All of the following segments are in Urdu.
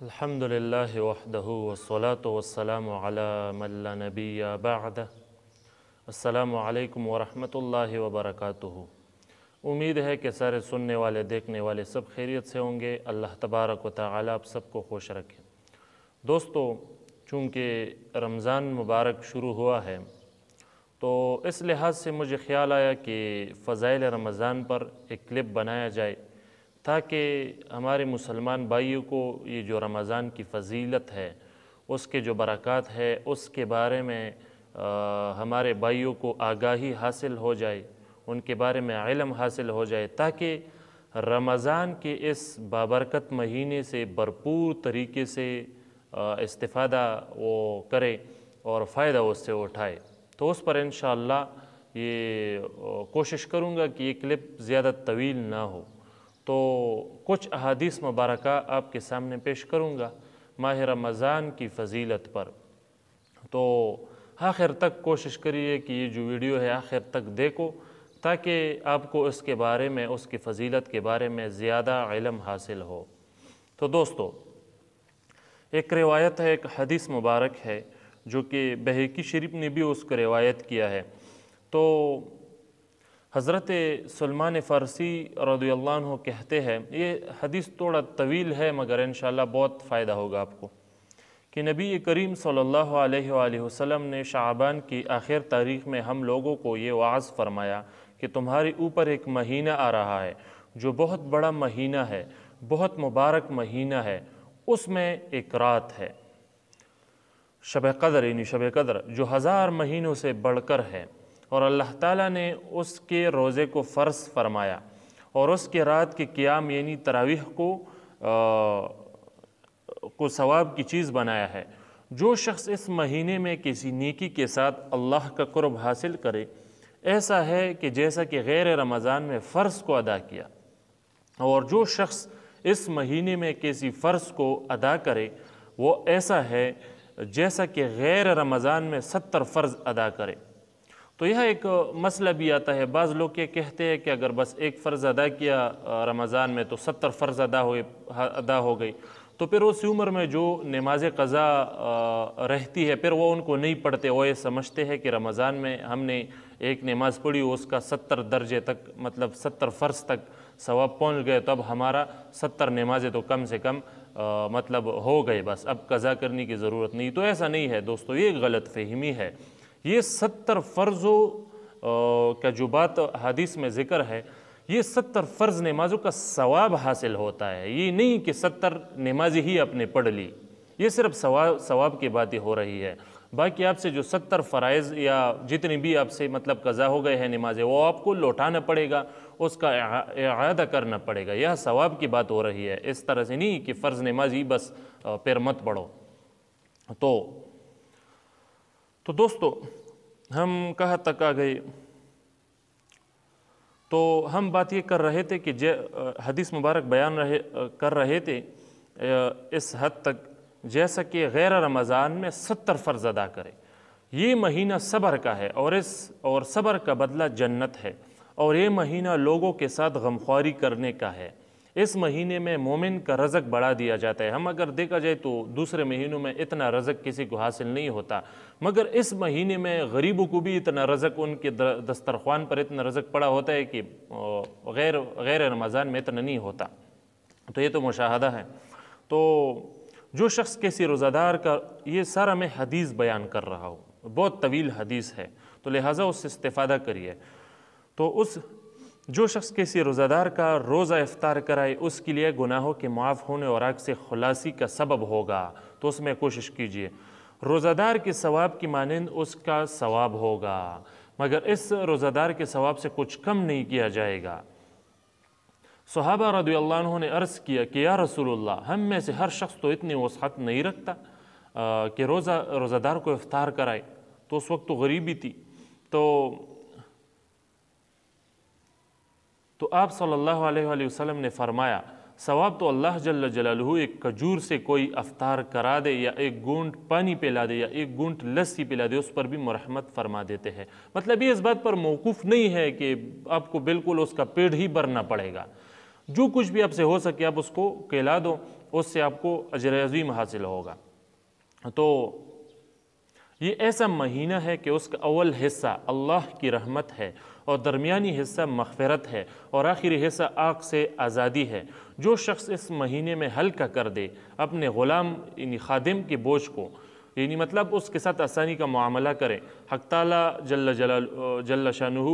الحمدللہ وحدہ والصلاة والسلام علی من لا نبی بعدہ۔ السلام علیکم ورحمۃ اللہ وبرکاتہ۔ امید ہے کہ سارے سننے والے دیکھنے والے سب خیریت سے ہوں گے۔ اللہ تبارک و تعالی آپ سب کو خوش رکھے۔ دوستو، چونکہ رمضان مبارک شروع ہوا ہے تو اس لحاظ سے مجھے خیال آیا کہ فضائل رمضان پر ایک کلپ بنایا جائے تاکہ ہمارے مسلمان بھائیوں کو یہ جو رمضان کی فضیلت ہے، اس کے جو برکات ہے، اس کے بارے میں ہمارے بھائیوں کو آگاہی حاصل ہو جائے، ان کے بارے میں علم حاصل ہو جائے، تاکہ رمضان کے اس بابرکت مہینے سے بھرپور طریقے سے استفادہ وہ کرے اور فائدہ اس سے اٹھائے۔ تو اس پر انشاءاللہ یہ کوشش کروں گا کہ یہ کلپ زیادہ طویل نہ ہو، تو کچھ احادیث مبارکہ آپ کے سامنے پیش کروں گا ماہ رمضان کی فضیلت پر۔ تو آخر تک کوشش کریے کہ یہ جو ویڈیو ہے آخر تک دیکھو تاکہ آپ کو اس کے بارے میں، اس کی فضیلت کے بارے میں زیادہ علم حاصل ہو۔ تو دوستو، ایک روایت ہے، ایک حدیث مبارک ہے جو کہ بہقی شریف نے بھی اس کو روایت کیا ہے۔ تو حضرت سلمان فارسی رضی اللہ عنہ کہتے ہیں، یہ حدیث تھوڑا طویل ہے مگر انشاءاللہ بہت فائدہ ہوگا آپ کو، کہ نبی کریم صلی اللہ علیہ وآلہ وسلم نے شعبان کی آخر تاریخ میں ہم لوگوں کو یہ وعظ فرمایا کہ تمہارے اوپر ایک مہینہ آ رہا ہے جو بہت بڑا مہینہ ہے، بہت مبارک مہینہ ہے، اس میں ایک رات ہے، شب قدر، یعنی شب قدر جو 1000 مہینوں سے بڑھ کر ہے، اور اللہ تعالیٰ نے اس کے روزے کو فرض فرمایا اور اس کے رات کے قیام یعنی تراویح کو ثواب کی چیز بنایا ہے۔ جو شخص اس مہینے میں کسی نیکی کے ساتھ اللہ کا قرب حاصل کرے، ایسا ہے کہ جیسا کہ غیر رمضان میں فرض کو ادا کیا، اور جو شخص اس مہینے میں کسی فرض کو ادا کرے وہ ایسا ہے جیسا کہ غیر رمضان میں 70 فرض ادا کرے۔ تو یہ ایک مسئلہ بھی آتا ہے، بعض لوگ یہ کہتے ہیں کہ اگر بس ایک فرض ادا کیا رمضان میں تو 70 فرض ادا ہو گئی، تو پھر اسی عمر میں جو نماز قضا رہتی ہے پھر وہ ان کو نہیں پڑھتے، وہ یہ سمجھتے ہیں کہ رمضان میں ہم نے ایک نماز پڑھی، اس کا 70 درجے تک، مطلب 70 فرض تک ثواب پہنچ گئے، تو اب ہمارا 70 نمازیں تو کم سے کم مطلب ہو گئے، بس اب قضا کرنے کی ضرورت نہیں۔ تو ایسا نہیں ہے دوستو، یہ غلط فہمی ہے۔ یہ 70 فرضوں کا جو بات حدیث میں ذکر ہے، یہ 70 فرض نمازوں کا ثواب حاصل ہوتا ہے، یہ نہیں کہ 70 نمازیں ہی آپ نے پڑھ لی، یہ صرف ثواب کی باتیں ہو رہی ہے۔ باقی آپ سے جو 70 فرائض یا جتنی بھی آپ سے مطلب قضا ہو گئے ہیں نمازیں، وہ آپ کو لوٹانا پڑے گا، اس کا اعادہ کرنا پڑے گا، یہ ثواب کی بات ہو رہی ہے، اس طرح سے نہیں کہ فرض نماز ہی بس پھر مت پڑھو۔ تو دوستو، ہم کہاں تک آ گئے؟ تو ہم بات یہ کر رہے تھے کہ حدیث مبارک بیان کر رہے تھے اس حد تک جیسا کہ غیر رمضان میں 70 فرض ادا کرے۔ یہ مہینہ صبر کا ہے اور صبر کا بدلہ جنت ہے، اور یہ مہینہ لوگوں کے ساتھ غمخواری کرنے کا ہے۔ اس مہینے میں مومن کا رزق بڑھا دیا جاتا ہے۔ ہم اگر دیکھا جائے تو دوسرے مہینوں میں اتنا رزق کسی کو حاصل نہیں ہوتا، مگر اس مہینے میں غریبوں کو بھی اتنا رزق، ان کے دسترخوان پر اتنا رزق پڑا ہوتا ہے کہ غیر رمضان میں اتنا نہیں ہوتا۔ تو یہ تو مشاہدہ ہے۔ تو جو شخص کسی روزہ دار کا، یہ سارا میں حدیث بیان کر رہا ہوں، بہت طویل حدیث ہے، تو لہٰذا اس سے استفادہ کریے۔ تو جو شخص کسی روزہ دار کا روزہ افطار کرائے، اس کے لیے گناہوں کے معاف ہونے اور آگ سے خلاصی کا سبب ہوگا، تو اس میں کوشش کیجیے۔ روزہ دار کے ثواب کی مانند اس کا ثواب ہوگا، مگر اس روزہ دار کے ثواب سے کچھ کم نہیں کیا جائے گا۔ صحابہ رضی اللہ عنہ نے عرض کیا کہ یا رسول اللہ، ہم میں سے ہر شخص تو اتنی وسعت نہیں رکھتا کہ روزہ دار کو افطار کرائے، تو اس وقت تو غریبی تھی۔ تو آپ صلی اللہ علیہ وآلہ وسلم نے فرمایا، ثواب تو اللہ جل جلالہ ایک کھجور سے کوئی افطار کرا دے، یا ایک گھونٹ پانی پلا دے، یا ایک گھونٹ لسی پلا دے، اس پر بھی مرحمت فرما دیتے ہیں۔ مطلب یہ اس بات پر موقوف نہیں ہے کہ آپ کو بالکل اس کا پیٹ ہی بھرنا پڑے گا، جو کچھ بھی آپ سے ہو سکے آپ اس کو کھلا دو، اس سے آپ کو اجر عظیم حاصل ہوگا۔ تو یہ ایسا مہینہ ہے کہ اس کا اول حصہ اللہ کی رحمت ہے، اور درمیانی حصہ مغفرت ہے، اور آخری حصہ آگ سے آزادی ہے۔ جو شخص اس مہینے میں ہلکا کر دے اپنے غلام یعنی خادم کے بوجھ کو، یعنی مطلب اس کے ساتھ آسانی کا معاملہ کرے، حق تعالیٰ جل شانہ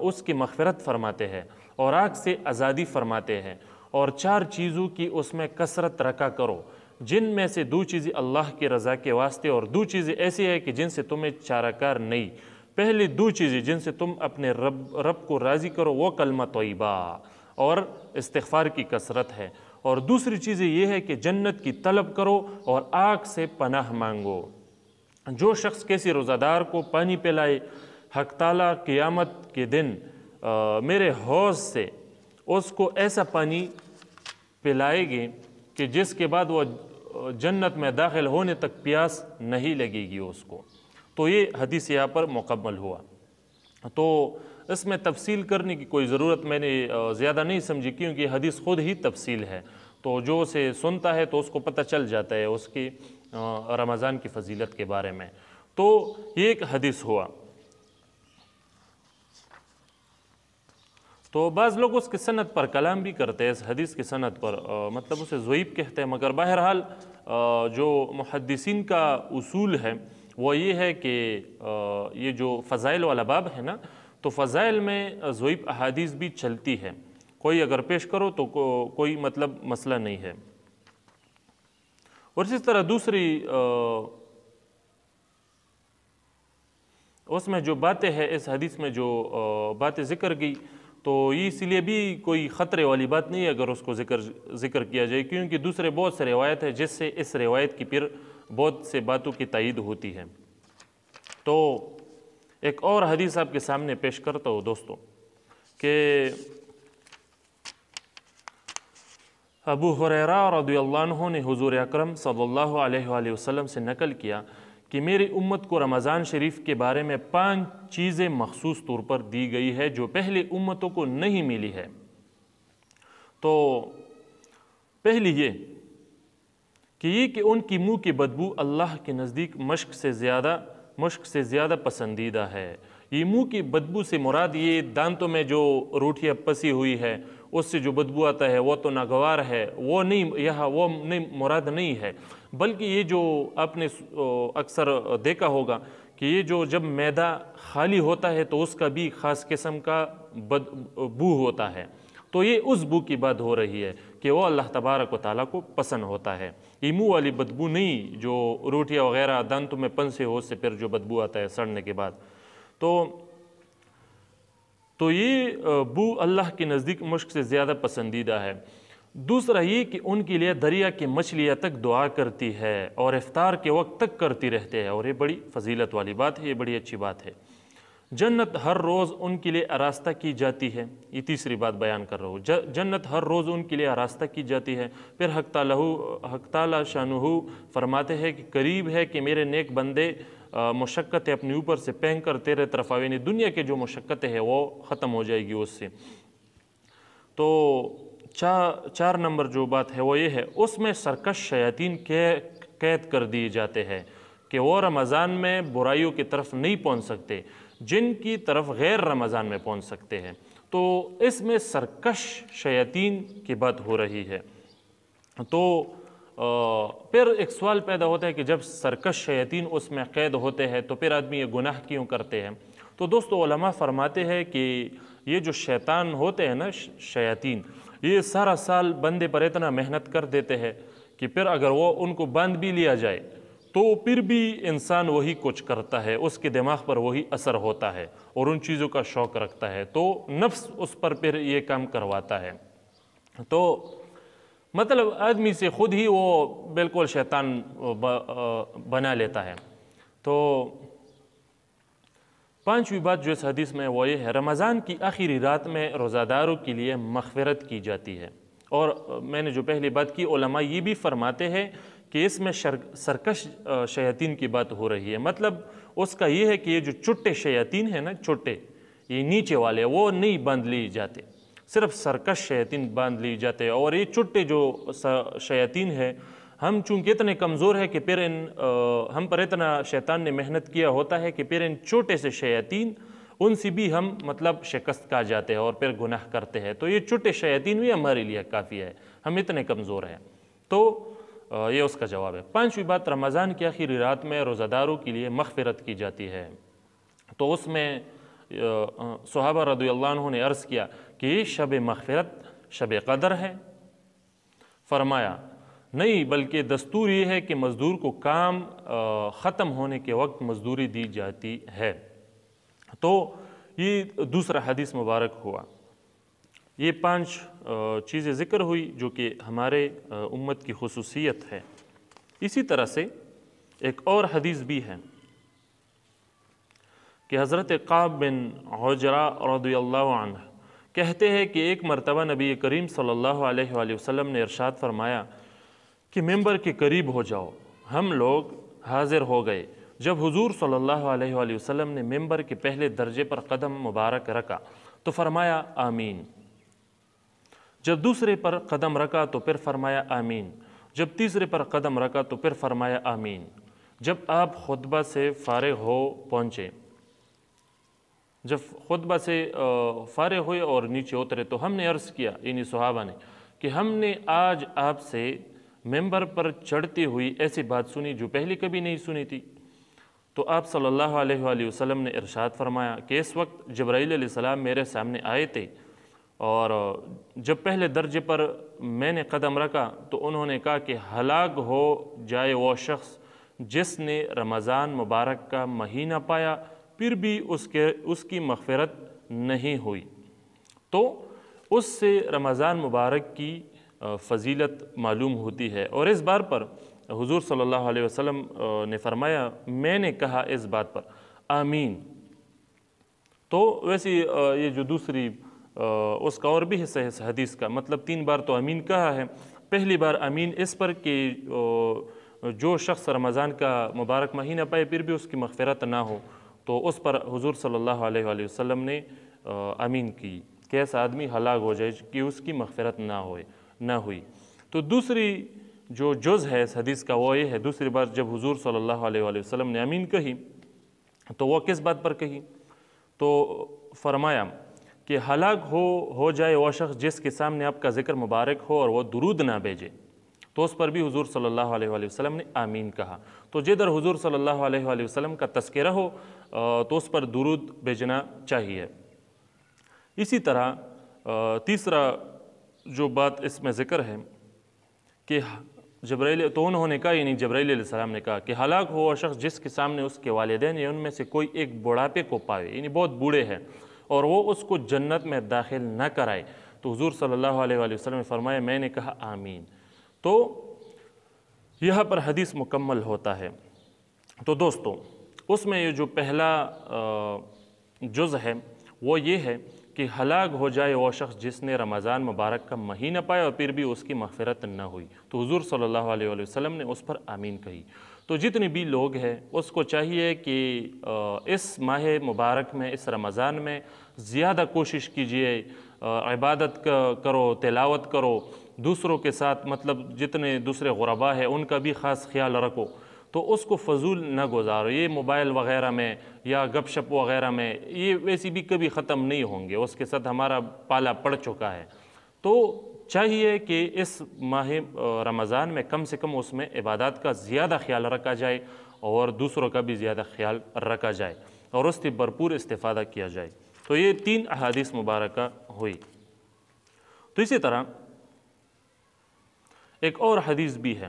اس کی مغفرت فرماتے ہیں اور آگ سے آزادی فرماتے ہیں۔ اور 4 چیزوں کی اس میں کثرت رکھا کرو، جن میں سے 2 چیزیں اللہ کی رضا کے واسطے، اور 2 چیزیں ایسی ہیں کہ جن سے تمہیں چارہ کار نہیں۔ پہلی 2 چیزیں جن سے تم اپنے رب کو راضی کرو وہ کلمہ طیبہ اور استغفار کی کثرت ہے، اور دوسری چیز یہ ہے کہ جنت کی طلب کرو اور آگ سے پناہ مانگو۔ جو شخص کسی روزہ دار کو پانی پلائے، حق تعالیٰ قیامت کے دن میرے حوض سے اس کو ایسا پانی پلائے گے کہ جس کے بعد وہ جنت میں داخل ہونے تک پیاس نہیں لگے گی اس کو۔ تو یہ حدیث یہاں پر مکمل ہوا۔ تو اس میں تفصیل کرنے کی کوئی ضرورت میں نے زیادہ نہیں سمجھی، کیونکہ حدیث خود ہی تفصیل ہے، تو جو اسے سنتا ہے تو اس کو پتہ چل جاتا ہے اس کی رمضان کی فضیلت کے بارے میں۔ تو یہ ایک حدیث ہوا۔ تو بعض لوگ اس کی سند پر کلام بھی کرتے ہیں، اس حدیث کی سند پر، مطلب اسے ضعیف کہتے ہیں، مگر بہرحال جو محدثین کا اصول ہے وہ یہ ہے کہ یہ جو فضائل والا باب ہے نا، تو فضائل میں ضعیف احادیث بھی چلتی ہے، کوئی اگر پیش کرو تو کوئی مطلب مسئلہ نہیں ہے۔ اور اسی طرح دوسری اس میں جو باتیں ہیں، اس حدیث میں جو باتیں ذکر کی، تو یہ اس لیے بھی کوئی خطرے والی بات نہیں ہے اگر اس کو ذکر کیا جائے، کیونکہ دوسرے بہت سے روایت ہے جس سے اس روایت کی پھر بہت سے باتوں کی تائید ہوتی ہے۔ تو ایک اور حدیث آپ کے سامنے پیش کرتا ہوں دوستو، کہ ابو ہریرہ رضی اللہ عنہ نے حضور اکرم صلی اللہ علیہ وآلہ وسلم سے نقل کیا کہ میری امت کو رمضان شریف کے بارے میں 5 چیزیں مخصوص طور پر دی گئی ہے جو پہلی امتوں کو نہیں ملی ہے۔ تو پہلی یہ کہ ان کی منہ کی بدبو اللہ کے نزدیک مشک سے زیادہ پسندیدہ ہے۔ یہ منہ کی بدبو سے مراد یہ دانتوں میں جو روٹیاں پسی ہوئی ہے اس سے جو بدبو آتا ہے وہ تو ناگوار ہے، وہ نہیں مراد نہیں ہے، بلکہ یہ جو آپ نے اکثر دیکھا ہوگا کہ یہ جو جب معدہ خالی ہوتا ہے تو اس کا بھی خاص قسم کا بو ہوتا ہے، تو یہ اس بو کی بات ہو رہی ہے کہ وہ اللہ تبارک و تعالیٰ کو پسند ہوتا ہے۔ یہ منہ والی بدبو نہیں جو روٹیاں وغیرہ دانتوں میں پنسے ہو اس سے پھر جو بدبو آتا ہے سڑنے کے بعد، تو یہ بو اللہ کے نزدیک مشک سے زیادہ پسندیدہ ہے۔ دوسرا یہ کہ ان کے لیے دریا کی مچھلیاں تک دعا کرتی ہے اور افطار کے وقت تک کرتی رہتے ہیں، اور یہ بڑی فضیلت والی بات ہے، یہ بڑی اچھی بات ہے۔ جنت ہر روز ان کے لیے آراستہ کی جاتی ہے، یہ تیسری بات بیان کر رہا ہوں، جنت ہر روز ان کے لیے آراستہ کی جاتی ہے۔ پھر حق تعالیٰ شانہ فرماتے ہیں کہ قریب ہے کہ میرے نیک بندے مشقتیں اپنے اوپر سے پھینک کر تیرے طرف آوے، دنیا کے جو مشقتیں ہیں وہ ختم ہو جائے گی اس سے۔ تو 4 نمبر جو بات ہے وہ یہ ہے، اس میں سرکش شیاطین قید کر دیے جاتے ہیں کہ وہ رمضان میں برائیوں کی طرف نہیں پہنچ سکتے جن کی طرف غیر رمضان میں پہنچ سکتے ہیں۔ تو اس میں سرکش شیاطین کی بات ہو رہی ہے۔ تو پھر ایک سوال پیدا ہوتا ہے کہ جب سرکش شیاطین اس میں قید ہوتے ہیں تو پھر آدمی یہ گناہ کیوں کرتے ہیں؟ تو دوستو علماء فرماتے ہیں کہ یہ جو شیطان ہوتے ہیں نا، شیاطین، یہ سارا سال بندے پر اتنا محنت کر دیتے ہیں کہ پھر اگر وہ ان کو باندھ بھی لیا جائے تو پھر بھی انسان وہی کچھ کرتا ہے، اس کے دماغ پر وہی اثر ہوتا ہے اور ان چیزوں کا شوق رکھتا ہے، تو نفس اس پر پھر یہ کام کرواتا ہے۔ تو مطلب آدمی سے خود ہی وہ بالکل شیطان بنا لیتا ہے۔ تو 5ویں بات جو اس حدیث میں وہ یہ ہے، رمضان کی آخری رات میں روزہ داروں کے لیے مغفرت کی جاتی ہے۔ اور میں نے جو پہلی بات کی، علماء یہ بھی فرماتے ہیں کہ اس میں سرکش شیاطین کی بات ہو رہی ہے، مطلب اس کا یہ ہے کہ یہ جو چھوٹے شیاطین ہیں نا، چھوٹے یہ نیچے والے، وہ نہیں باندھ لیے جاتے، صرف سرکش شیاطین باندھ لی جاتے ہیں، اور یہ چھوٹے جو شیاطین ہے ہم چونکہ اتنے کمزور ہیں کہ پھر ہم پر اتنا شیطان نے محنت کیا ہوتا ہے کہ پھر ان چھوٹے سے شیاطین ان سے بھی ہم مطلب شکست کھا جاتے ہیں اور پھر گناہ کرتے ہیں. تو یہ چھوٹے شیاطین بھی ہمارے لیے کافی ہے، ہم اتنے کمزور ہیں. تو یہ اس کا جواب ہے. پانچویں بات، رمضان کی آخری رات میں روزہ داروں کے لیے مغفرت کی جاتی ہے. تو اس میں صحابہ رضی اللہ عنہ نے عرض کیا کہ یہ شب مغفرت شب قدر ہے. فرمایا نہیں، بلکہ دستور یہ ہے کہ مزدور کو کام ختم ہونے کے وقت مزدوری دی جاتی ہے. تو یہ دوسرا حدیث مبارک ہوا. یہ 5 چیزیں ذکر ہوئی جو کہ ہمارے امت کی خصوصیت ہے. اسی طرح سے ایک اور حدیث بھی ہے کہ حضرت قعب بن عجرہ رضی اللہ عنہ کہتے ہیں کہ ایک مرتبہ نبی کریم صلی اللہ علیہ وآلہ وسلم نے ارشاد فرمایا کہ ممبر کے قریب ہو جاؤ. ہم لوگ حاضر ہو گئے. جب حضور صلی اللہ علیہ وآلہ وسلم نے ممبر کے پہلے درجے پر قدم مبارک رکھا تو فرمایا آمین. جب دوسرے پر قدم رکھا تو پھر فرمایا آمین. جب تیسرے پر قدم رکھا تو پھر فرمایا آمین. جب آپ خطبہ سے فارغ ہوئے اور نیچے اترے تو ہم نے عرض کیا، یعنی صحابہ نے، کہ ہم نے آج آپ سے ممبر پر چڑھتی ہوئی ایسی بات سنی جو پہلے کبھی نہیں سنی تھی. تو آپ صلی اللہ علیہ وآلہ وسلم نے ارشاد فرمایا کہ اس وقت جبرائیل علیہ السلام میرے سامنے آئے تھے، اور جب پہلے درجے پر میں نے قدم رکھا تو انہوں نے کہا کہ ہلاک ہو جائے وہ شخص جس نے رمضان مبارک کا مہینہ پایا پھر بھی اس کی مغفرت نہیں ہوئی. تو اس سے رمضان مبارک کی فضیلت معلوم ہوتی ہے. اور اس بار پر حضور صلی اللہ علیہ وسلم نے فرمایا میں نے کہا اس بات پر آمین. تو ویسے یہ جو دوسری اس کا اور بھی حصہ ہے اس حدیث کا، مطلب 3 بار تو آمین کہا ہے. پہلی بار آمین اس پر کہ جو شخص رمضان کا مبارک مہینہ پائے پھر بھی اس کی مغفرت نہ ہو، تو اس پر حضور صلی اللہ علیہ وآلہ وسلم نے آمین کی کہ ایسا آدمی ہلاک ہو جائے کہ اس کی مغفرت نہ ہوئی. تو دوسری جو جز ہے اس حدیث کا وہ یہ ہے، دوسری بار جب حضور صلی اللہ علیہ وآلہ وسلم نے آمین کہی تو وہ کس بات پر کہی؟ تو فرمایا کہ ہلاک ہو جائے وہ شخص جس کے سامنے آپ کا ذکر مبارک ہو اور وہ درود نہ بھیجے. تو اس پر بھی حضور صلی اللہ علیہ وآلہ وسلم نے آمین کہا. تو جدھر حضور صلی اللہ علیہ وآلہ وسلم کا تذکرہ ہو تو اس پر درود بھیجنا چاہیے. اسی طرح تیسرا جو بات اس میں ذکر ہے کہ تو انہوں نے کہا، یعنی جبرائیل علیہ السلام نے کہا کہ ہلاک ہو وہ شخص جس کے سامنے اس کے والدین یا ان میں سے کوئی ایک بڑھاپے کو پائے، یعنی بہت بوڑھے ہیں، اور وہ اس کو جنت میں داخل نہ کرائے. تو حضور صلی اللہ علیہ وآلہ وسلم نے فرمایا میں نے کہا آمین. تو یہاں پر حدیث مکمل ہوتا ہے. تو دوستو اس میں یہ جو پہلا جز ہے وہ یہ ہے کہ ہلاک ہو جائے وہ شخص جس نے رمضان مبارک کا مہینہ پایا اور پھر بھی اس کی مغفرت نہ ہوئی. تو حضور صلی اللہ علیہ وآلہ وسلم نے اس پر آمین کہی. تو جتنے بھی لوگ ہیں اس کو چاہیے کہ اس ماہ مبارک میں، اس رمضان میں زیادہ کوشش کیجئے، عبادت کرو، تلاوت کرو، دوسروں کے ساتھ مطلب جتنے دوسرے غرباء ہیں ان کا بھی خاص خیال رکھو. تو اس کو فضول نہ گزارو. یہ موبائل وغیرہ میں یا گپ شپ وغیرہ میں یہ ویسی بھی کبھی ختم نہیں ہوں گے، اس کے ساتھ ہمارا پالا پڑ چکا ہے. تو چاہیے کہ اس ماہ رمضان میں کم سے کم اس میں عبادات کا زیادہ خیال رکھا جائے اور دوسروں کا بھی زیادہ خیال رکھا جائے اور اس سے بھرپور استفادہ کیا جائے. تو یہ 3 احادیث مبارکہ ہوئی. تو اسی طرح ایک اور حدیث بھی ہے.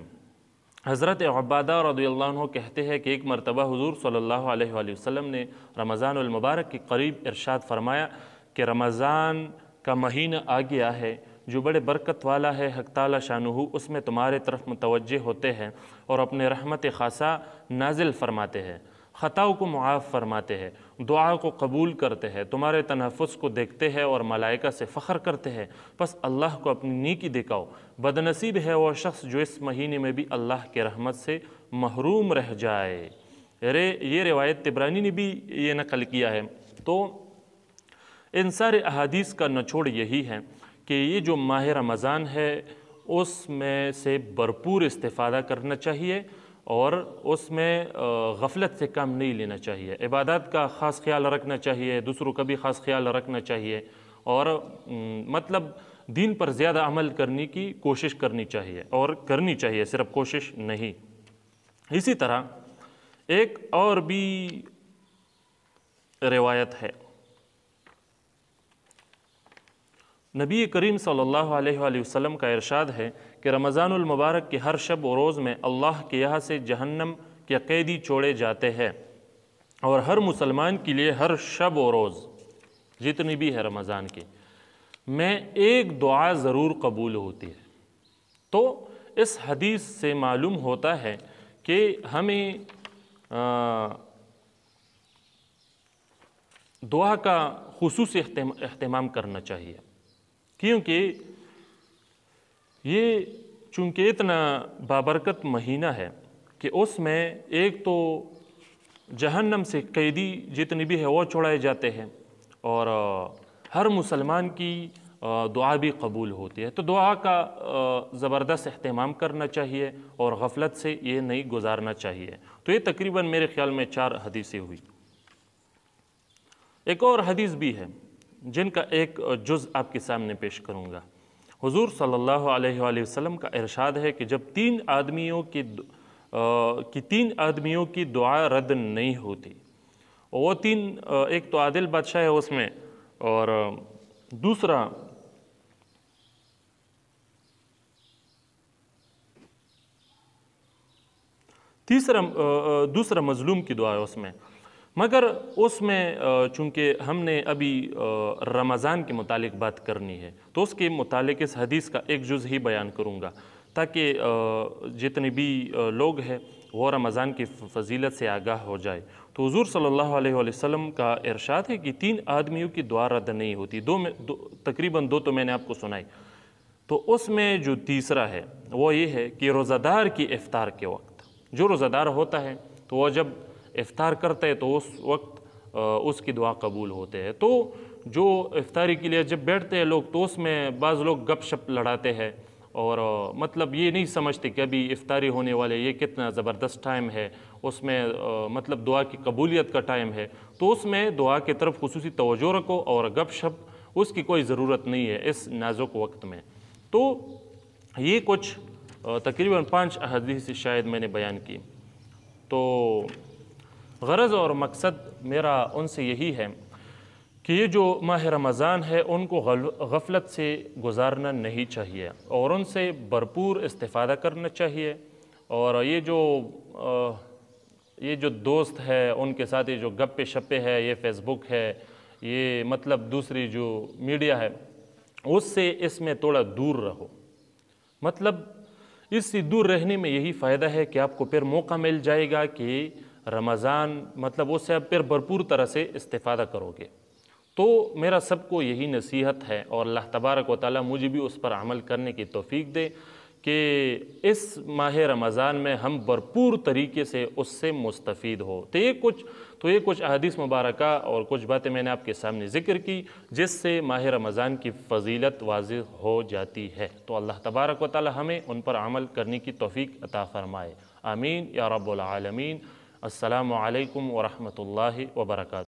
حضرت عبادہ رضی اللہ عنہ کہتے ہیں کہ ایک مرتبہ حضور صلی اللہ علیہ وآلہ وسلم نے رمضان المبارک کے قریب ارشاد فرمایا کہ رمضان کا مہینہ آ گیا ہے جو بڑے برکت والا ہے، حق تعالی شانہ اس میں تمہارے طرف متوجہ ہوتے ہیں اور اپنے رحمت خاصہ نازل فرماتے ہیں، خطاؤں کو معاف فرماتے ہیں، دعا کو قبول کرتے ہیں، تمہارے تنفس کو دیکھتے ہیں اور ملائکہ سے فخر کرتے ہیں. پس اللہ کو اپنی نیکی دکھاؤ. بدنصیب ہے وہ شخص جو اس مہینے میں بھی اللہ کے رحمت سے محروم رہ جائے. یہ روایت طبرانی نے بھی یہ نقل کیا ہے. تو ان سارے احادیث کا نچوڑ یہی ہے کہ یہ جو ماہ رمضان ہے اس میں سے بھرپور استفادہ کرنا چاہیے اور اس میں غفلت سے کام نہیں لینا چاہیے، عبادات کا خاص خیال رکھنا چاہیے، دوسروں کا بھی خاص خیال رکھنا چاہیے، اور مطلب دین پر زیادہ عمل کرنے کی کوشش کرنی چاہیے، اور کرنی چاہیے، صرف کوشش نہیں۔ اسی طرح ایک اور بھی روایت ہے، نبی کریم صلی اللہ علیہ وآلہ وسلم کا ارشاد ہے کہ رمضان المبارک کے ہر شب و روز میں اللہ کے یہاں سے جہنم کے قیدی چھوڑے جاتے ہیں، اور ہر مسلمان کے لیے ہر شب و روز جتنی بھی ہے رمضان کی میں ایک دعا ضرور قبول ہوتی ہے۔ تو اس حدیث سے معلوم ہوتا ہے کہ ہمیں دعا کا خصوصی اہتمام کرنا چاہیے، کیونکہ یہ چونکہ اتنا بابرکت مہینہ ہے کہ اس میں ایک تو جہنم سے قیدی جتنی بھی ہے وہ چھڑائے جاتے ہیں، اور ہر مسلمان کی دعا بھی قبول ہوتی ہے۔ تو دعا کا زبردست اہتمام کرنا چاہیے اور غفلت سے یہ نہیں گزارنا چاہیے۔ تو یہ تقریباً میرے خیال میں 4 حدیثیں ہوئی۔ ایک اور حدیث بھی ہے جن کا ایک جز آپ کے سامنے پیش کروں گا۔ حضور صلی اللہ علیہ وآلہ وسلم کا ارشاد ہے کہ جب 3 آدمیوں کی دعا رد نہیں ہوتی، وہ 3 ایک تو عادل بادشاہ ہے اس میں، اور دوسرا مظلوم کی دعا ہے اس میں، مگر اس میں چونکہ ہم نے ابھی رمضان کے متعلق بات کرنی ہے تو اس کے متعلق اس حدیث کا ایک جز ہی بیان کروں گا، تاکہ جتنے بھی لوگ ہیں وہ رمضان کی فضیلت سے آگاہ ہو جائے۔ تو حضور صلی اللہ علیہ وآلہ وسلم کا ارشاد ہے کہ 3 آدمیوں کی دعا رد نہیں ہوتی، تقریباً 2 تو میں نے آپ کو سنائی، تو اس میں جو تیسرا ہے وہ یہ ہے کہ روزہ دار کی افطار کے وقت، جو روزہ دار ہوتا ہے تو وہ جب افطار کرتا ہے تو اس وقت اس کی دعا قبول ہوتے ہیں۔ تو جو افطاری کے لیے جب بیٹھتے ہیں لوگ تو اس میں بعض لوگ گپ شپ لڑاتے ہیں، اور مطلب یہ نہیں سمجھتے کہ ابھی افطاری ہونے والے، یہ کتنا زبردست ٹائم ہے، اس میں مطلب دعا کی قبولیت کا ٹائم ہے، تو اس میں دعا کی طرف خصوصی توجہ رکھو، اور گپ شپ اس کی کوئی ضرورت نہیں ہے اس نازک وقت میں۔ تو یہ کچھ تقریباً 5 احادیث شاید میں نے بیان کی۔ تو غرض اور مقصد میرا ان سے یہی ہے کہ یہ جو ماہ رمضان ہے ان کو غفلت سے گزارنا نہیں چاہیے، اور ان سے بھرپور استفادہ کرنا چاہیے، اور یہ جو دوست ہے ان کے ساتھ یہ جو گپے شپے ہے، یہ فیس بک ہے، یہ مطلب دوسری جو میڈیا ہے، اس میں تھوڑا دور رہو۔ مطلب اس سے دور رہنے میں یہی فائدہ ہے کہ آپ کو پھر موقع مل جائے گا کہ رمضان مطلب اس سے آپ پھر بھرپور طرح سے استفادہ کرو گے۔ تو میرا سب کو یہی نصیحت ہے، اور اللہ تبارک و تعالیٰ مجھے بھی اس پر عمل کرنے کی توفیق دے کہ اس ماہ رمضان میں ہم بھرپور طریقے سے اس سے مستفید ہو۔ تو یہ کچھ احادیث مبارکہ اور کچھ باتیں میں نے آپ کے سامنے ذکر کی جس سے ماہ رمضان کی فضیلت واضح ہو جاتی ہے۔ تو اللہ تبارک و تعالیٰ ہمیں ان پر عمل کرنے کی توفیق عطا فرمائے، آمین یا رب العالمین۔ السلام علیکم ورحمۃ اللہ وبرکاتہ۔